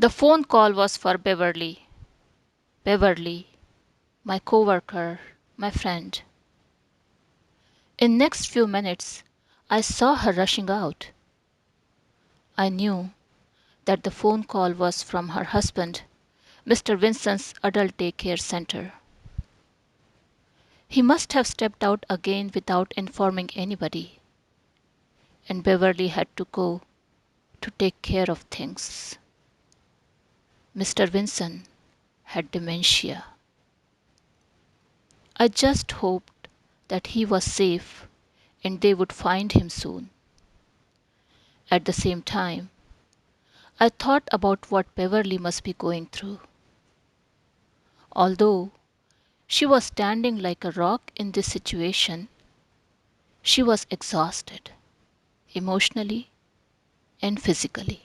The phone call was for Beverly. Beverly, my coworker, my friend. In next few minutes, I saw her rushing out. I knew that the phone call was from her husband, Mr. Vincent's adult daycare center. He must have stepped out again without informing anybody, and Beverly had to go to take care of things. Mr. Vincent had dementia. I just hoped that he was safe and they would find him soon. At the same time, I thought about what Beverly must be going through. Although she was standing like a rock in this situation, she was exhausted, emotionally and physically.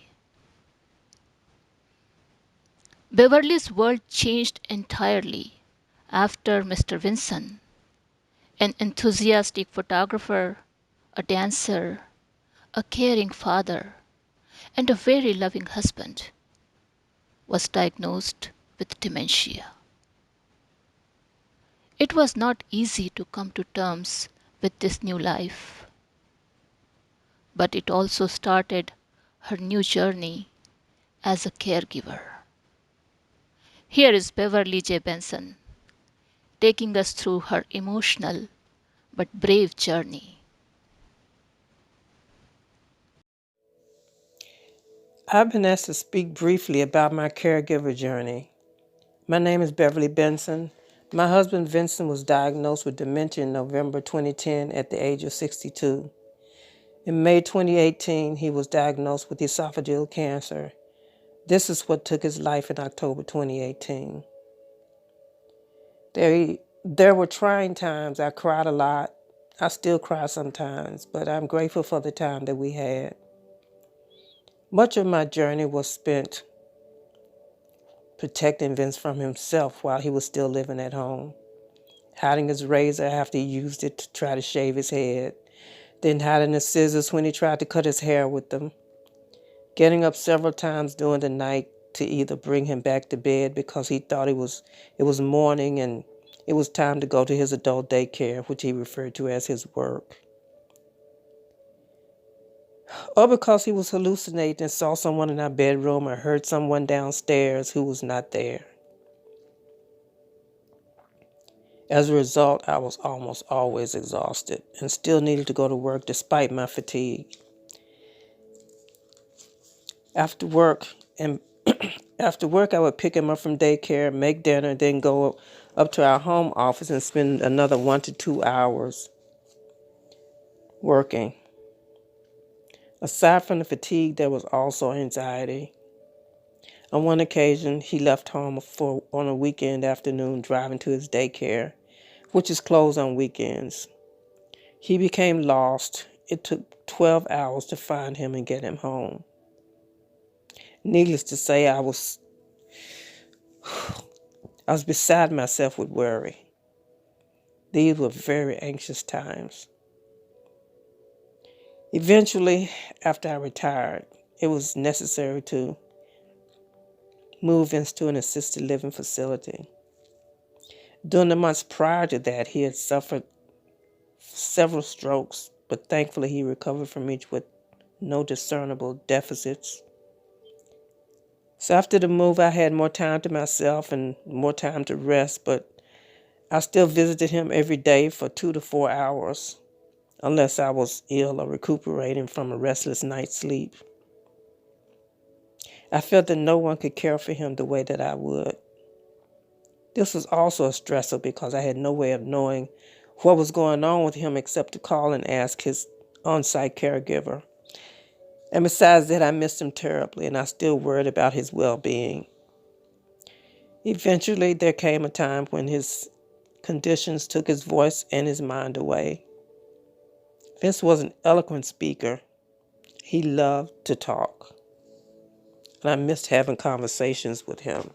Beverly's world changed entirely after Mr. Vinson, an enthusiastic photographer, a dancer, a caring father, and a very loving husband, was diagnosed with dementia. It was not easy to come to terms with this new life, but it also started her new journey as a caregiver. Here is Beverly J. Benson taking us through her emotional but brave journey. I've been asked to speak briefly about my caregiver journey. My name is Beverly Benson. My husband Vincent was diagnosed with dementia in November 2010 at the age of 62. In May 2018, he was diagnosed with esophageal cancer. This is what took his life in October 2018. There were trying times. I cried a lot. I still cry sometimes, but I'm grateful for the time that we had. Much of my journey was spent protecting Vince from himself while he was still living at home, hiding his razor after he used it to try to shave his head, then hiding his scissors when he tried to cut his hair with them, getting up several times during the night to either bring him back to bed because he thought it was morning and it was time to go to his adult daycare, which he referred to as his work, or because he was hallucinating and saw someone in our bedroom or heard someone downstairs who was not there. As a result, I was almost always exhausted and still needed to go to work despite my fatigue. After work, and after work, I would pick him up from daycare, make dinner, then go up to our home office and spend another 1 to 2 hours working. Aside from the fatigue, there was also anxiety. On one occasion, he left home on a weekend afternoon driving to his daycare, which is closed on weekends. He became lost. It took 12 hours to find him and get him home. Needless to say, I was beside myself with worry. These were very anxious times. Eventually, after I retired, it was necessary to move into an assisted living facility. During the months prior to that, he had suffered several strokes, but thankfully he recovered from each with no discernible deficits. So after the move, I had more time to myself and more time to rest, but I still visited him every day for 2 to 4 hours, unless I was ill or recuperating from a restless night's sleep. I felt that no one could care for him the way that I would. This was also a stressor because I had no way of knowing what was going on with him except to call and ask his on-site caregiver. And besides that, I missed him terribly, and I still worried about his well-being. Eventually, there came a time when his conditions took his voice and his mind away. Vince was an eloquent speaker. He loved to talk, and I missed having conversations with him.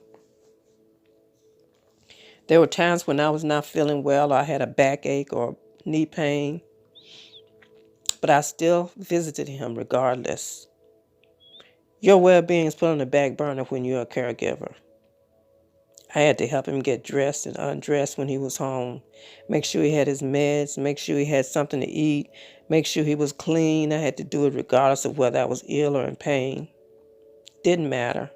There were times when I was not feeling well, or I had a backache or knee pain, but I still visited him regardless. Your well-being is put on the back burner when you're a caregiver. I had to help him get dressed and undressed when he was home, make sure he had his meds, make sure he had something to eat, make sure he was clean. I had to do it regardless of whether I was ill or in pain. Didn't matter.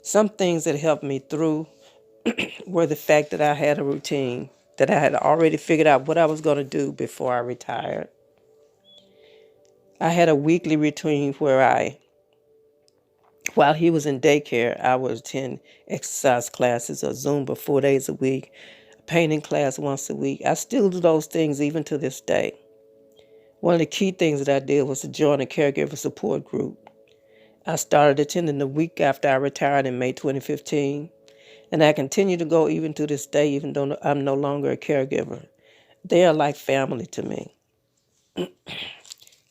Some things that helped me through were the fact that I had a routine, that I had already figured out what I was going to do before I retired. I had a weekly routine where while he was in daycare, I would attend exercise classes or Zumba 4 days a week, painting class once a week. I still do those things even to this day. One of the key things that I did was to join a caregiver support group. I started attending the week after I retired in May 2015, and I continue to go even to this day, even though I'm no longer a caregiver. They are like family to me.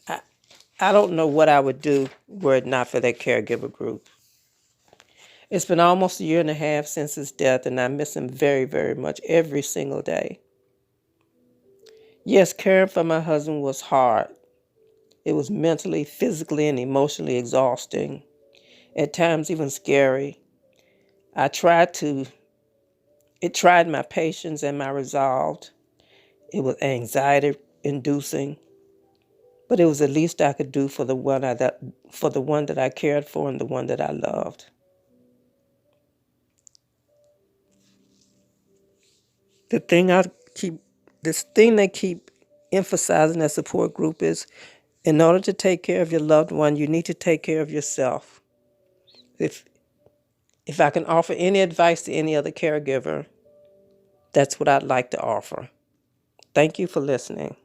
I, I don't know what I would do were it not for that caregiver group. It's been almost a year and a half since his death, and I miss him very, very much every single day. Yes, caring for my husband was hard. It was mentally, physically, and emotionally exhausting, at times even scary. I tried to, it tried my patience and my resolve. It was anxiety inducing, but it was the least I could do for the one that I cared for and the one that I loved. The thing I keep, this thing they keep emphasizing that support group is, in order to take care of your loved one, you need to take care of yourself. If if I can offer any advice to any other caregiver, that's what I'd like to offer. Thank you for listening.